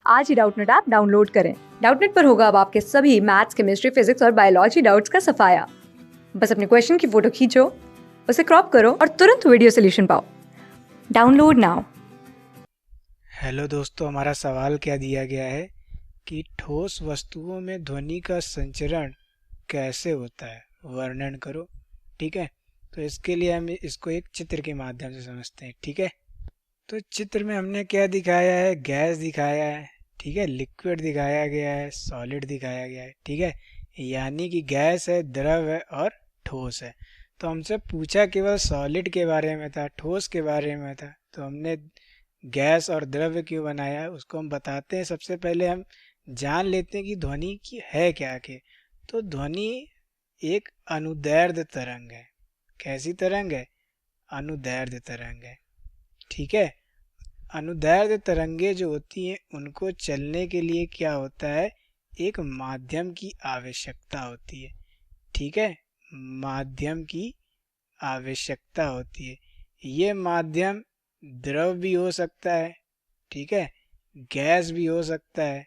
आज ही Doubtnut app download करें। Doubtnut पर होगा अब आपके सभी मैथ्स, केमिस्ट्री, फिजिक्स और बायोलॉजी डाउट्स का सफाया। बस अपने क्वेश्चन की फोटो खींचो, उसे क्रॉप करो और तुरंत वीडियो सोल्यूशन पाओ। Download now. हेलो दोस्तों, हमारा सवाल क्या दिया गया है कि ठोस वस्तुओं में ध्वनि का संचरण कैसे होता है, वर्णन करो। ठीक है, तो इसके लिए हम इसको एक चित्र के माध्यम से समझते हैं। ठीक है, तो चित्र में हमने क्या दिखाया है, गैस दिखाया है। ठीक है, लिक्विड दिखाया गया है, सॉलिड दिखाया गया है। ठीक है, यानी कि गैस है, द्रव है और ठोस है। तो हमसे पूछा केवल सॉलिड के बारे में था, ठोस के बारे में था, तो हमने गैस और द्रव्य क्यों बनाया उसको हम बताते हैं। सबसे पहले हम जान लेते हैं कि ध्वनि की है क्या के। तो ध्वनि एक अनुदैर्ध्य तरंग है। कैसी तरंग है? अनुदैर्ध्य तरंग है। ठीक है, अनुदैर्ध्य तरंगे जो होती हैं उनको चलने के लिए क्या होता है, एक माध्यम की आवश्यकता होती है। ठीक है, माध्यम की आवश्यकता होती है। ये माध्यम द्रव भी हो सकता है, ठीक है, गैस भी हो सकता है,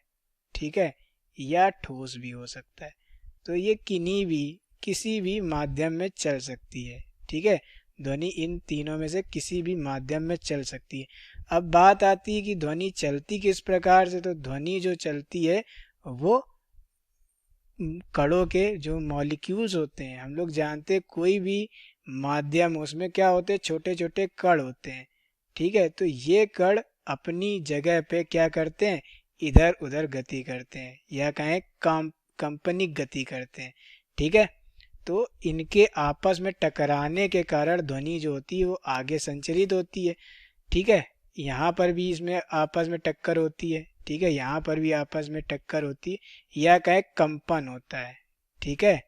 ठीक है, या ठोस भी हो सकता है। तो ये किसी भी माध्यम में चल सकती है। ठीक है, ध्वनि इन तीनों में से किसी भी माध्यम में चल सकती है। अब बात आती है कि ध्वनि चलती किस प्रकार से। तो ध्वनि जो चलती है वो कणों के जो मॉलिक्यूल्स होते हैं, हम लोग जानते हैं कोई भी माध्यम उसमें क्या होते हैं, छोटे छोटे कण होते हैं। ठीक है, तो ये कण अपनी जगह पे क्या करते हैं, इधर उधर गति करते हैं, या कहें कंपनिक गति करते हैं। ठीक है, तो इनके आपस में टकराने के कारण ध्वनि जो होती है वो आगे संचरित होती है। ठीक है, यहाँ पर भी इसमें आपस में टक्कर होती है। ठीक है, यहाँ पर भी आपस में टक्कर होती है, या कहे कंपन होता है। ठीक है,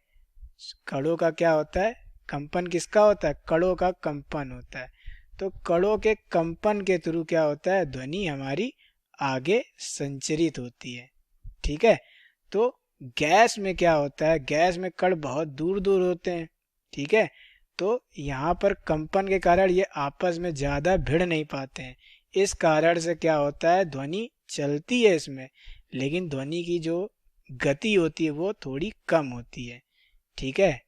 कणों का क्या होता है, कंपन किसका होता है, कणों का कंपन होता है। तो कणों के कंपन के थ्रू क्या होता है, ध्वनि हमारी आगे संचरित होती है। ठीक है, तो गैस में क्या होता है, गैस में कण बहुत दूर दूर होते हैं। ठीक है, तो यहाँ पर कंपन के कारण ये आपस में ज़्यादा भिड़ नहीं पाते हैं। इस कारण से क्या होता है, ध्वनि चलती है इसमें, लेकिन ध्वनि की जो गति होती है वो थोड़ी कम होती है। ठीक है,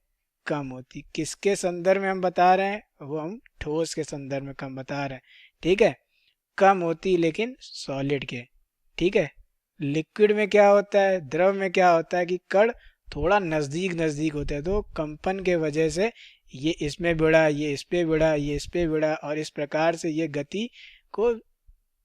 कम होती। किसके संदर्भ में हम बता रहे हैं, वो हम ठोस के संदर्भ में कम बता रहे हैं। ठीक है, कम होती लेकिन सॉलिड के। ठीक है, लिक्विड में क्या होता है, द्रव में क्या होता है कि कण थोड़ा नजदीक नजदीक होते हैं, तो कंपन के वजह से ये इसमें भिड़ा, ये इस पे भिड़ा, ये इस पे भिड़ा, और इस प्रकार से ये गति को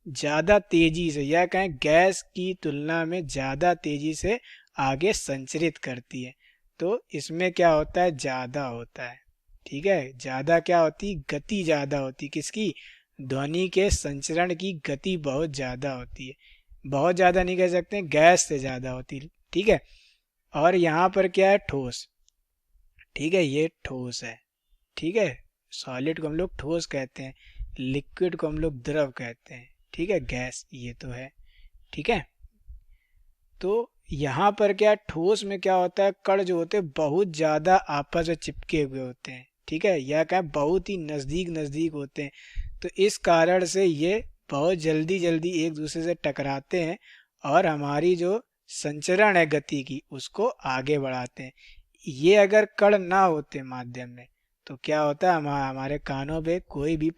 ज्यादा तेजी से, या कहें गैस की तुलना में ज्यादा तेजी से आगे संचरित करती है। तो इसमें क्या होता है, ज्यादा होता है। ठीक है, ज्यादा क्या होती, गति ज्यादा होती, किसकी, ध्वनि के संचरण की गति बहुत ज्यादा होती है। बहुत ज्यादा नहीं कह सकते, गैस से ज्यादा होती। ठीक है, और यहाँ पर क्या है, ठोस। ठीक है, ये ठोस है। ठीक है, सॉलिड को हम लोग ठोस कहते हैं, लिक्विड को हम लोग द्रव कहते हैं। ठीक है, गैस ये तो है। ठीक है, तो यहाँ पर क्या, ठोस में क्या होता है, कण जो होते हैं बहुत ज्यादा आपस में चिपके हुए होते हैं। ठीक है, या क्या, बहुत ही नजदीक नजदीक होते हैं। तो इस कारण से ये बहुत जल्दी जल्दी एक दूसरे से टकराते हैं, और हमारी जो संचरण है गति की उसको आगे बढ़ाते हैं। ये अगर कण ना होते माध्यम में तो क्या होता है, हमारे कानों पे कोई भी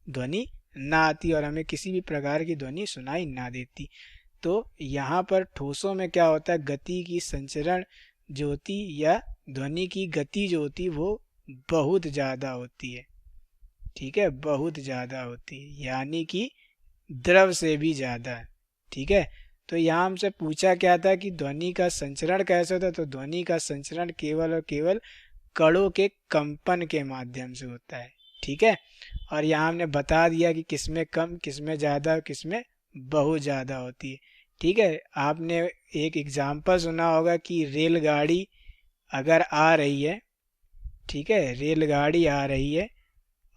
ध्वनि ना आती और हमें किसी भी प्रकार की ध्वनि सुनाई ना देती। तो यहाँ पर ठोसों में क्या होता है, गति की संचरण जो होती, या ध्वनि की गति जो होती वो बहुत ज्यादा होती है। ठीक है, बहुत ज्यादा होती है, यानी कि द्रव से भी ज्यादा। ठीक है, तो यहाँ हमसे पूछा क्या था कि ध्वनि का संचरण कैसे होता है। तो ध्वनि का संचरण केवल और केवल कणों के कंपन के माध्यम से होता है। ठीक है, और यहाँ हमने बता दिया कि किसमें कम, किसमें ज्यादा, किसमें बहुत ज्यादा होती है। ठीक है, आपने एक एग्जाम्पल सुना होगा कि रेलगाड़ी अगर आ रही है, ठीक है, रेलगाड़ी आ रही है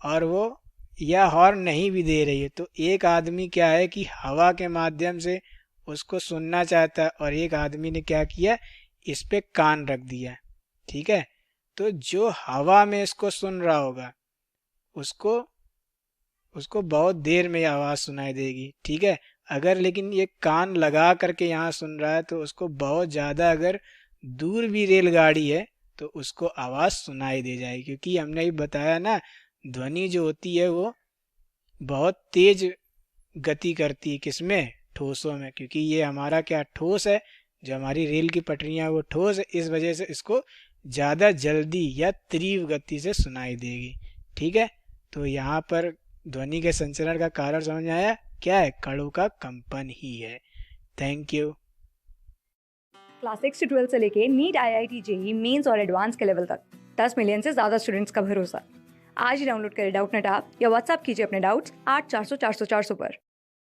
और वो या हॉर्न नहीं भी दे रही है, तो एक आदमी क्या है कि हवा के माध्यम से उसको सुनना चाहता है, और एक आदमी ने क्या किया, इस पे कान रख दिया। ठीक है, तो जो हवा में इसको सुन रहा होगा उसको उसको बहुत देर में ये आवाज सुनाई देगी। ठीक है, अगर लेकिन ये कान लगा करके यहाँ सुन रहा है तो उसको बहुत ज़्यादा, अगर दूर भी रेलगाड़ी है तो उसको आवाज़ सुनाई दे जाएगी, क्योंकि हमने ही बताया ना, ध्वनि जो होती है वो बहुत तेज गति करती है, किसमें, ठोसों में, क्योंकि ये हमारा क्या ठोस है, जो हमारी रेल की पटरियां वो ठोस है, इस वजह से इसको ज़्यादा जल्दी या तीव्र गति से सुनाई देगी। ठीक है, तो यहाँ पर ध्वनि के संचरण का कारण समझ में आया, क्या है, कणों का कंपन ही है। Thank you. क्लास 6 से 12 से लेके नीट, IIT, जेई मेंस और एडवांस के लेवल तक 10 मिलियन से ज़्यादा स्टूडेंट्स का भरोसा। आज ही डाउनलोड करें डाउटनेट ऐप या व्हाट्सएप कीजिए अपने डाउट्स 8400 400 400 पर।